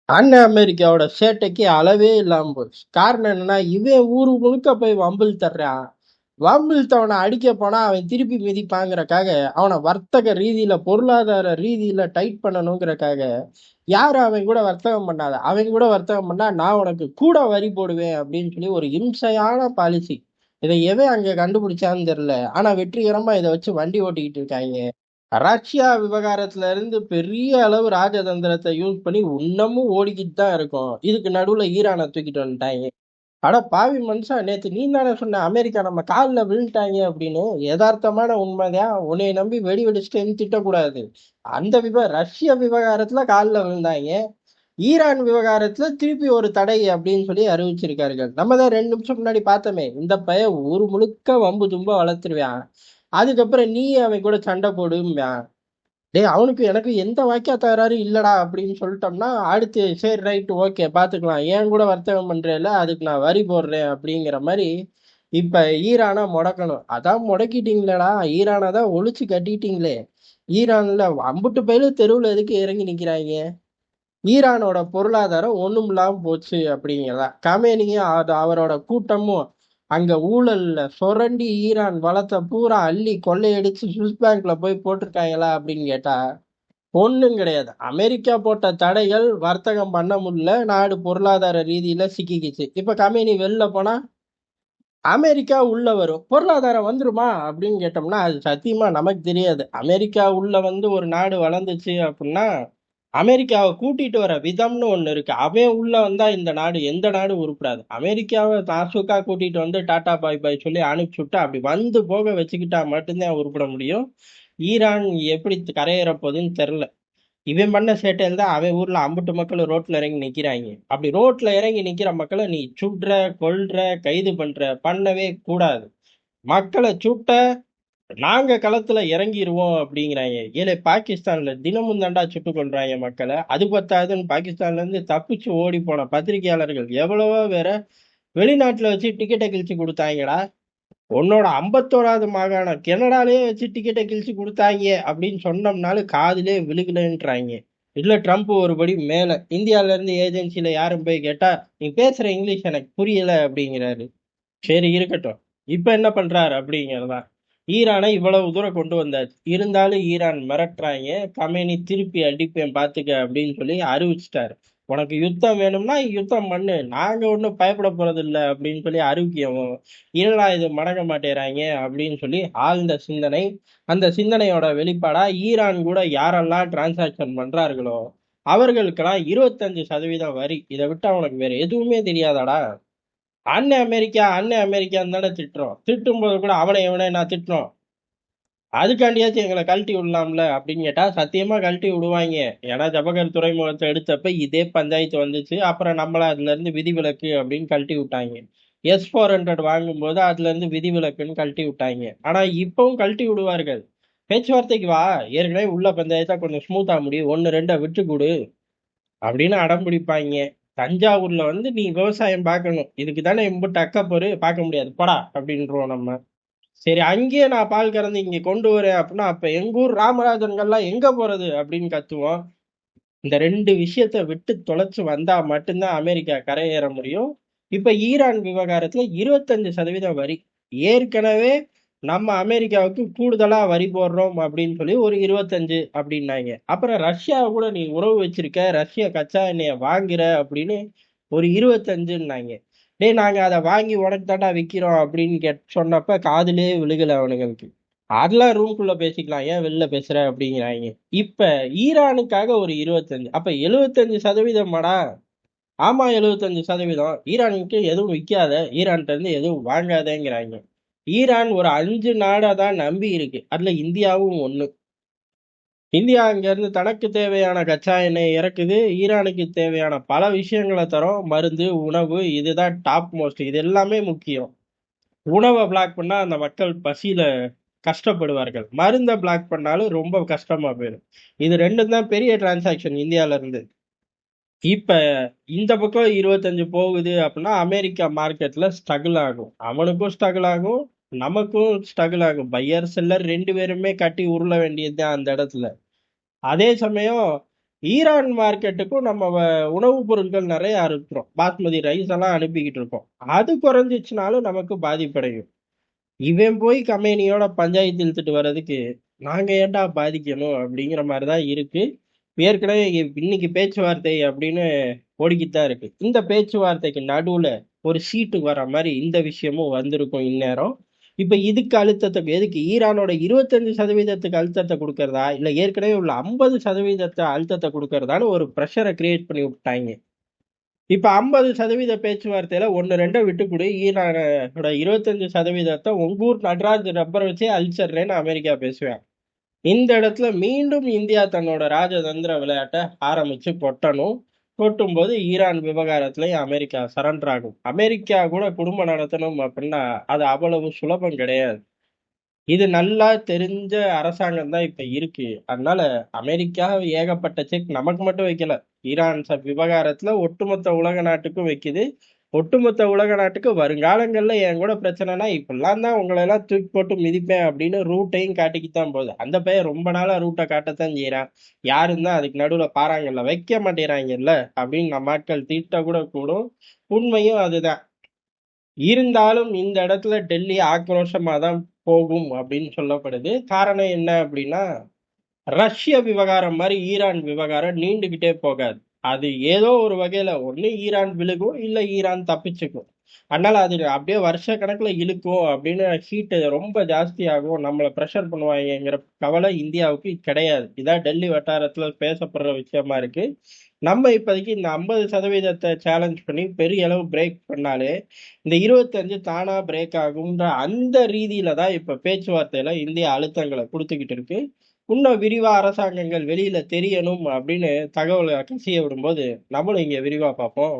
அண்ணன் அமெரிக்காவோட சேட்டைக்கு அளவே இல்லாம போச்சு. காரணம் என்னன்னா, இவன் ஊரு முழுக்க போய் வம்பில் தர்றான். வம்பிழுத்தவனை அடிக்க போனா அவன் திருப்பி மிதிப்பாங்கிறக்காக, அவனை வர்த்தக ரீதியில, பொருளாதார ரீதியில டைட் பண்ணணுங்கிறக்காக, யாரும் அவன் கூட வர்த்தகம் பண்ணாத. அவன் கூட வர்த்தகம் பண்ணா நான் உனக்கு கூட வரி போடுவேன் அப்படின்னு சொல்லி ஒரு இம்சையான பாலிசி. இதை எவன் அங்க கண்டுபிடிச்சான்னு தெரியல. ஆனா வெற்றிகரமா இதை வச்சு வண்டி ஓட்டிக்கிட்டு இருக்காங்க. ரஷ்யா விவகாரத்துல இருந்து பெரிய அளவு ராஜதந்திரத்தை யூஸ் பண்ணி இன்னமும் ஓடிக்கிட்டு தான் இருக்கும். இதுக்கு நடுவுல ஈரானை தூக்கிட்டு வந்துட்டாங்க. அட பாவி மனுஷா, நேத்து நீ தானே சொன்ன அமெரிக்கா நம்ம காலில் விழுந்துட்டாங்க அப்படின்னு. யதார்த்தமான உண்மைதான். உன்னை நம்பி வெடி வெடிச்சுட்டு திட்டக்கூடாது. அந்த ரஷ்ய விவகாரத்துல காலில் விழுந்தாங்க. ஈரான் விவகாரத்துல திருப்பி ஒரு தடை அப்படின்னு சொல்லி அறிவிச்சிருக்கார்கள். நம்ம தான் 2 நிமிஷம் முன்னாடி பார்த்தோமே, இந்த பையன் ஊர் முழுக்க வம்பு தும்ப வளர்த்துருவான். அதுக்கப்புறம் நீ அவன் கூட சண்டை போடுவான். டேய், அவனுக்கு எனக்கு எந்த வாக்கியா தகராறு இல்லடா அப்படின்னு சொல்லிட்டோம்னா, அடுத்து சரி ரைட் ஓகே பாத்துக்கலாம், ஏன் கூட வர்த்தகம் பண்றேன்ல, அதுக்கு நான் வரி போடுறேன் அப்படிங்கிற மாதிரி. இப்ப ஈரானை முடக்கணும். அதான் முடக்கிட்டீங்களேடா, ஈரானை தான் ஒழிச்சு கட்டிட்டீங்களே. ஈரான்ல அம்புட்டு பயில தெருவில் எதுக்கு இறங்கி நிக்கிறாங்க? ஈரானோட பொருளாதாரம் ஒண்ணும் இல்லாம போச்சு அப்படிங்கிறதா. கமேனியும் அவரோட கூட்டமும் அங்க ஊழல்ல சுரண்டி ஈரான் வளத்தை பூரா அள்ளி கொள்ளையடிச்சு சுவிஸ் பேங்க்ல போய் போட்டிருக்காங்களா அப்படின்னு கேட்டா ஒண்ணும் கிடையாது. அமெரிக்கா போட்ட தடைகள் வர்த்தகம் பண்ண முடியல, நாடு பொருளாதார ரீதியில சிக்கிக்கிச்சு. இப்ப கம்பெனி வெளில போனா அமெரிக்கா உள்ள வரும், பொருளாதாரம் வந்துருமா அப்படின்னு கேட்டோம்னா அது சத்தியமா நமக்கு தெரியாது. அமெரிக்கா உள்ள வந்து ஒரு நாடு வளர்ந்துச்சு அப்படின்னா அமெரிக்காவை கூட்டிட்டு வர விதம்னு ஒண்ணு இருக்கு. அவன் உள்ள வந்தா இந்த நாடு எந்த நாடு உருப்படாது. அமெரிக்காவை நாசுக்கா கூட்டிட்டு வந்து டாடா பாய் பாய் சொல்லி அனுப்பிச்சு விட்டு அப்படி வந்து போக வச்சுக்கிட்டா மட்டும்தான் உருப்பட முடியும். ஈரான் எப்படி கரையேற போகுதுன்னு தெரில. இவன் பண்ண சேட்டையில் தான் அவன் ஊர்ல அம்புட்டு மக்கள் ரோட்ல இறங்கி நிக்கிறாங்க. அப்படி ரோட்ல இறங்கி நிக்கிற மக்களை நீ சுடுற, கொல்ற, கைது பண்ணவே கூடாது. மக்களை சுட்ட நாங்க களத்துல இறங்கிருவோம் அப்படிங்கிறாங்க. ஏழை பாகிஸ்தான்ல தினமும் தாண்டா சுட்டு கொள்றாங்க மக்களை. அது பத்தாதுன்னு பாகிஸ்தான்ல இருந்து தப்பிச்சு ஓடி போன பத்திரிகையாளர்கள் எவ்வளவோ வேற வெளிநாட்டுல வச்சு டிக்கெட்டை கிழிச்சு கொடுத்தாங்கடா. உன்னோட 51வது மாகாணம் கனடாலேயே வச்சு டிக்கெட்டை கிழிச்சு கொடுத்தாங்க அப்படின்னு சொன்னோம்னாலும் காதிலே விழுகலன்றாங்க. இல்ல ட்ரம்ப் ஒருபடி மேல, இந்தியால இருந்து ஏஜென்சில யாரும் போய் கேட்டா நீ பேசுற இங்கிலீஷ் எனக்கு புரியல அப்படிங்கிறாரு. சரி இருக்கட்டும், இப்ப என்ன பண்றாரு அப்படிங்கிறதா. ஈரானை இவ்வளவு தூரம் கொண்டு வந்தாச்சு, இருந்தாலும் ஈரான் மிரட்டுறாங்க. கமேனி திருப்பி அடிப்பேன் பாத்துக்க அப்படின்னு சொல்லி அறிவிச்சிட்டாரு. உனக்கு யுத்தம் வேணும்னா யுத்தம் பண்ணு, நாங்க ஒன்றும் பயப்பட போறது இல்லை அப்படின்னு சொல்லி அறிவிக்கவும் இல்லடா இது மடங்க மாட்டேறாங்க அப்படின்னு சொல்லி ஆழ்ந்த சிந்தனை. அந்த சிந்தனையோட வெளிப்பாடா ஈரான் கூட யாரெல்லாம் டிரான்சாக்சன் பண்றார்களோ அவர்களுக்கெல்லாம் 25% வரி. இதை விட்டு அவனுக்கு வேற எதுவுமே தெரியாதாடா. அண்ணன் அமெரிக்கான்னு தானே திட்டுறோம். திட்டும் போது கூட அவனை இவனை நான் திட்டுறோம், அதுக்காண்டியாச்சும் எங்களை கழட்டி விடலாம்ல அப்படின்னு கேட்டா சத்தியமா கழட்டி விடுவாங்க. ஏன்னா ஜபகர் துறைமுகத்தை எடுத்தப்ப இதே பஞ்சாயத்து வந்துச்சு. அப்புறம் நம்மள அதுல இருந்து விதிவிலக்கு அப்படின்னு கழட்டி விட்டாங்க. S-400 வாங்கும்போது அதுல இருந்து விதிவிலக்குன்னு கழட்டி விட்டாங்க. ஆனா இப்பவும் கழட்டி விடுவார்கள். பேச்சுவார்த்தைக்கு வா, ஏற்கனவே உள்ள பஞ்சாயத்தா கொஞ்சம் ஸ்மூத்தா முடியும், 1-2 விட்டு கொடு அப்படின்னு அடம் பிடிப்பாங்க. தஞ்சாவூர்ல வந்து நீ விவசாயம் பார்க்கணும், இதுக்கு தானே இம்புட்டு அக்கப்பொரு, பார்க்க முடியாது போடா அப்படின்றோம் நம்ம. சரி அங்கேயே நான் பால் கறந்து இங்க கொண்டு வரேன் அப்படின்னா அப்ப எங்க ஊர் ராமராஜன்கள்லாம் எங்க போறது அப்படின்னு கத்துவோம். இந்த 2 விஷயத்த விட்டு தொலைச்சு வந்தா மட்டும்தான் அமெரிக்கா கரையேற முடியும். இப்ப ஈரான் விவகாரத்துல 25% வரி. ஏற்கனவே நம்ம அமெரிக்காவுக்கு கூடுதலா வரி போடுறோம் அப்படின்னு சொல்லி ஒரு 25 அப்படின்னாங்க. அப்புறம் ரஷ்யாவை கூட நீ உறவு வச்சிருக்க, ரஷ்யா கச்சா எண்ணெய வாங்குற அப்படின்னு ஒரு 25ன்னாங்க. டேய் நாங்க அதை வாங்கி உனக்கு தாண்டா விக்கிறோம் அப்படின்னு சொன்னப்ப காதுலயே விழுகல அவனுங்களுக்கு. அதெல்லாம் ரூம்குள்ள பேசிக்கலாம், ஏன் வெளில பேசுற அப்படிங்கிறாங்க. இப்ப ஈரானுக்காக ஒரு 25, அப்ப 75%. ஆமா 75%. ஈரானுக்கு எதுவும் விற்காத, ஈரான்கிட்ட இருந்து எதுவும் வாங்காதேங்கிறாங்க. ஈரான் ஒரு 5 நாடா தான் நம்பி இருக்கு, அதுல இந்தியாவும் ஒண்ணு. இந்தியா அங்க இருந்து தனக்கு தேவையான கச்சா எண்ணெய் இறக்குது, ஈரானுக்கு தேவையான பல விஷயங்களை தரும், மருந்து, உணவு, இதுதான் டாப் மோஸ்ட். இது எல்லாமே முக்கியம். உணவை பிளாக் பண்ணா அந்த மக்கள் பசியில கஷ்டப்படுவார்கள், மருந்தை பிளாக் பண்ணாலும் ரொம்ப கஷ்டமா போயிடும். இது ரெண்டும் தான் பெரிய டிரான்சாக்ஷன் இந்தியால இருந்து. இப்ப இந்த பக்கம் 25 போகுது அப்படின்னா அமெரிக்கா மார்க்கெட்ல ஸ்ட்ரகிள் ஆகும், அவனுக்கும் ஸ்ட்ரகிள் ஆகும், நமக்கும் ஸ்ட்ரகிள் ஆகும். பையர் செல்லர் 2 பேருமே கட்டி உருள வேண்டியது தான் அந்த இடத்துல. அதே சமயம் ஈரான் மார்க்கெட்டுக்கும் நம்ம உணவுப் பொருட்கள் நெறைய அனுப்புறோம். பாஸ்மதி ரைஸ் எல்லாம் அனுப்பிக்கிட்டு இருக்கோம். அது குறைஞ்சிச்சுனாலும் நமக்கு பாதிப்படையும். இவன் போய் கம்பெனியோட பஞ்சாயத்து இழுத்துட்டு வர்றதுக்கு, நாங்க ஏன்டா பாதிக்கணும்? அப்படிங்கிற மாரி தான் இருக்கு. ஏற்கனவே இன்னைக்கு பேச்சுவார்த்தை அப்படின்னு ஓடிக்கிட்டு தான் இருக்கு. இந்த பேச்சுவார்த்தைக்கு நடுவுல ஒரு சீட்டு வர மாரி இந்த விஷயமும் வந்திருக்கும் இந்நேரம். இப்ப இதுக்கு எதுக்கு ஈரானோட 25% அழுத்தத்த குடுக்கிறதா? இல்ல ஏற்கனவே உள்ள 50% அழுத்தத்த குடுக்கிறதான்னு ஒரு பிரஷர கிரியேட் பண்ணி விட்டாய்ங்க. இப்ப 50% பேச்சுவார்த்தையில 1, 2 விட்டு குடு. ஈரானோட 25% உங்க ஊர் நடராஜ் ரப்பர வச்சே அழிச்சிடுறேன்னு அமெரிக்கா பேசுவான். இந்த இடத்துல மீண்டும் இந்தியா தன்னோட ராஜதந்திர விளையாட்ட ஆரம்பிச்சு கொட்டணும். கொட்டும்போது ஈரான் விவகாரத்திலயும் அமெரிக்கா சரண்டர் ஆகும். அமெரிக்கா கூட குடும்பம் நடத்தணும் அப்படின்னா அது அவ்வளவு சுலபம் கிடையாது. இது நல்லா தெரிஞ்ச அரசாங்கம் தான் இப்ப இருக்கு. அதனால அமெரிக்கா ஏகப்பட்ட செக் நமக்கு மட்டும் வைக்கல. ஈரான் விவகாரத்துல ஒட்டுமொத்த உலக நாட்டுக்கும் வைக்குது. ஒட்டுமொத்த உலக நாட்டுக்கு வருங்காலங்கள்ல என் கூட பிரச்சனைனா இப்படிலாம் தான் உங்களை எல்லாம் தூக்கி போட்டு மிதிப்பேன் அப்படின்னு ரூட்டையும் காட்டிக்கிட்டு போகுது. அந்த பையன் ரொம்ப நாளா ரூட்டை காட்டத்தான் செய்யறான். யாரும் தான் அதுக்கு நடுவுல பாறாங்கல்ல வைக்க மாட்டேறாங்கல்ல அப்படின்னு நம்ம ஆட்கள் திட்ட கூட கூடும். உண்மையும் அதுதான். இருந்தாலும் இந்த இடத்துல டெல்லி ஆக்ரோஷமா தான் போகும் அப்படின்னு சொல்லப்படுது. காரணம் என்ன அப்படின்னா, ரஷ்ய விவகாரம் மாதிரி ஈரான் விவகாரம் நீண்டுகிட்டே போகாது. அது ஏதோ ஒரு வகையில ஒண்ணு ஈரான் விழுகும், இல்ல ஈரான் தப்பிச்சுக்கும். அதனால அது அப்படியே வருஷ கணக்குல இழுக்கும் அப்படின்னு ஹீட் ரொம்ப ஜாஸ்தியாகும், நம்மள பிரஷர் பண்ணுவாங்கங்கிற கவலை இந்தியாவுக்கு கிடையாது. இதான் டெல்லி வட்டாரத்துல பேசப்படுற விஷயமா இருக்கு. நம்ம இப்போதைக்கு இந்த 50% சேலஞ்ச் பண்ணி பெரிய அளவு பிரேக் பண்ணாலே இந்த 25 தானா பிரேக் ஆகும்ன்ற அந்த ரீதியில தான் இப்ப பேச்சுவார்த்தையில இந்தியா அழுத்தங்களை கொடுத்துக்கிட்டு இருக்கு. இன்னும் விரிவா அரசாங்கங்கள் வெளியில தெரியணும் அப்படின்னு தகவலை கசிய விடும்போது நம்மளும் இங்க விரிவா பார்ப்போம்.